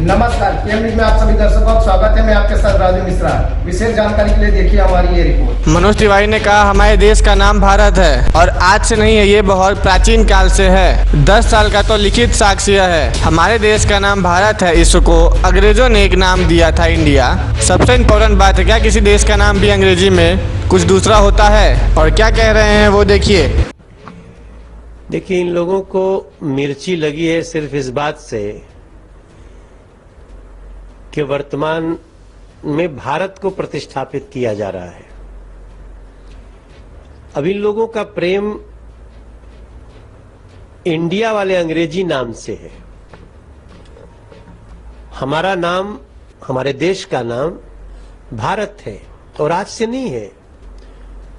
नमस्कार, PM news में आप सभी दर्शकों का स्वागत है। मैं आपके साथ राजू मिश्रा। विशेष जानकारी के लिए देखिए हमारी ये रिपोर्ट। मनोज तिवारी ने कहा, हमारे देश का नाम भारत है और आज से नहीं है, ये बहुत प्राचीन काल से है। 10 साल का तो लिखित साक्ष्य है। हमारे देश का नाम भारत है। इसको अंग्रेजों ने एक नाम दिया था, इंडिया। सबसे इम्पोर्टेंट बात है, क्या किसी देश का नाम भी अंग्रेजी में कुछ दूसरा होता है? और क्या कह रहे हैं वो देखिए। देखिए, इन लोगों को मिर्ची लगी है सिर्फ इस बात से कि वर्तमान में भारत को प्रतिष्ठापित किया जा रहा है। अब इन लोगों का प्रेम इंडिया वाले अंग्रेजी नाम से है। हमारा नाम, हमारे देश का नाम भारत है और आज से नहीं है,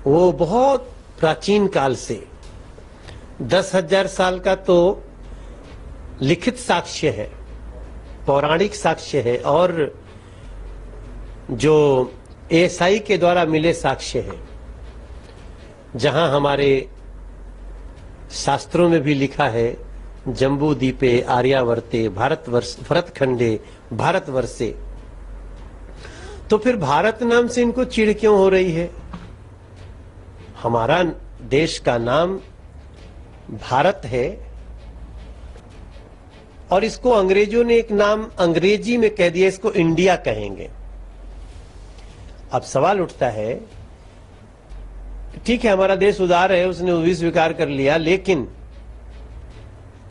वो बहुत प्राचीन काल से 10,000 साल का तो लिखित साक्ष्य है, पौराणिक साक्ष्य है, और जो एएसआई के द्वारा मिले साक्ष्य है, जहां हमारे शास्त्रों में भी लिखा है, जम्बू द्वीपे आर्यावर्ते भरतखंडे भारतवर्षे। तो फिर भारत नाम से इनको चिढ़ क्यों हो रही है? हमारा देश का नाम भारत है और इसको अंग्रेजों ने एक नाम अंग्रेजी में कह दिया, इसको इंडिया कहेंगे। अब सवाल उठता है, ठीक है, हमारा देश उदार है, उसने वो भी स्वीकार कर लिया, लेकिन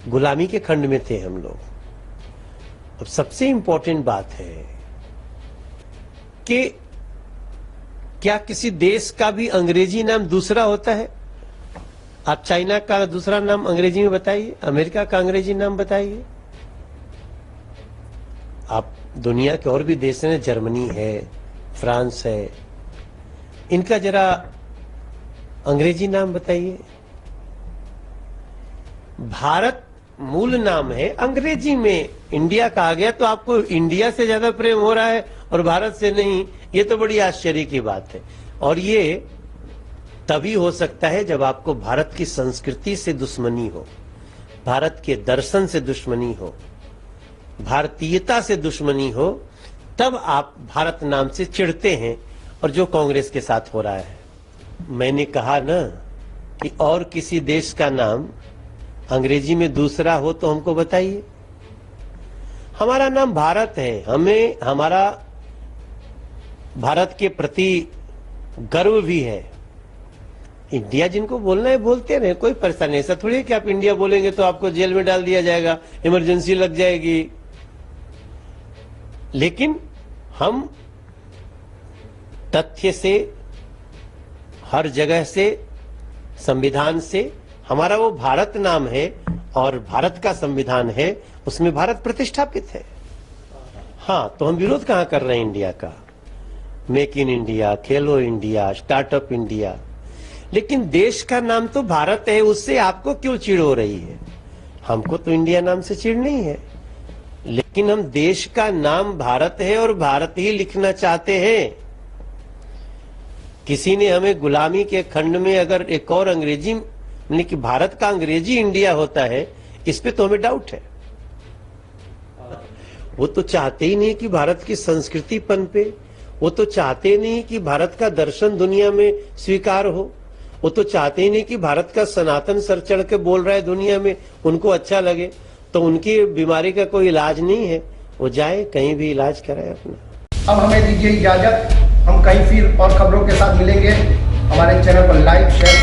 गुलामी के खंड में थे हम लोग। अब सबसे इंपॉर्टेंट बात है कि क्या किसी देश का भी अंग्रेजी नाम दूसरा होता है? आप चाइना का दूसरा नाम अंग्रेजी में बताइए, अमेरिका का अंग्रेजी नाम बताइए। आप दुनिया के और भी देश हैं, जर्मनी है, फ्रांस है, इनका जरा अंग्रेजी नाम बताइए। भारत मूल नाम है, अंग्रेजी में इंडिया कहा गया, तो आपको इंडिया से ज्यादा प्रेम हो रहा है और भारत से नहीं, ये तो बड़ी आश्चर्य की बात है। और ये तभी हो सकता है जब आपको भारत की संस्कृति से दुश्मनी हो, भारत के दर्शन से दुश्मनी हो, भारतीयता से दुश्मनी हो, तब आप भारत नाम से चिढ़ते हैं। और जो कांग्रेस के साथ हो रहा है, मैंने कहा ना कि और किसी देश का नाम अंग्रेजी में दूसरा हो तो हमको बताइए। हमारा नाम भारत है, हमें हमारा भारत के प्रति गर्व भी है। इंडिया जिनको बोलना है बोलते रहे, कोई परेशानी। ऐसा थोड़ी है कि आप इंडिया बोलेंगे तो आपको जेल में डाल दिया जाएगा, इमरजेंसी लग जाएगी। लेकिन हम तथ्य से, हर जगह से, संविधान से, हमारा वो भारत नाम है और भारत का संविधान है, उसमें भारत प्रतिष्ठापित है। हाँ, तो हम विरोध कहां कर रहे हैं इंडिया का? Make in India, Khelo India, startup India, लेकिन देश का नाम तो भारत है, उससे आपको क्यों चिढ़ हो रही है? हमको तो इंडिया नाम से चिढ़ नहीं है, लेकिन हम देश का नाम भारत है और भारत ही लिखना चाहते हैं। किसी ने हमें गुलामी के खंड में अगर एक और अंग्रेजी, यानी कि भारत का अंग्रेजी इंडिया होता है, इस पे तो हमें डाउट है। वो तो चाहते ही नहीं कि भारत की संस्कृति पनपे, वो तो चाहते नहीं कि भारत का दर्शन दुनिया में स्वीकार हो, वो तो चाहते ही नहीं कि भारत का सनातन सर चढ़ के बोल रहा है दुनिया में, उनको अच्छा लगे। तो उनकी बीमारी का कोई इलाज नहीं है, वो जाए कहीं भी इलाज कराए अपना। अब हमें दीजिए इजाजत, हम कहीं फिर और खबरों के साथ मिलेंगे। हमारे चैनल पर लाइक, शेयर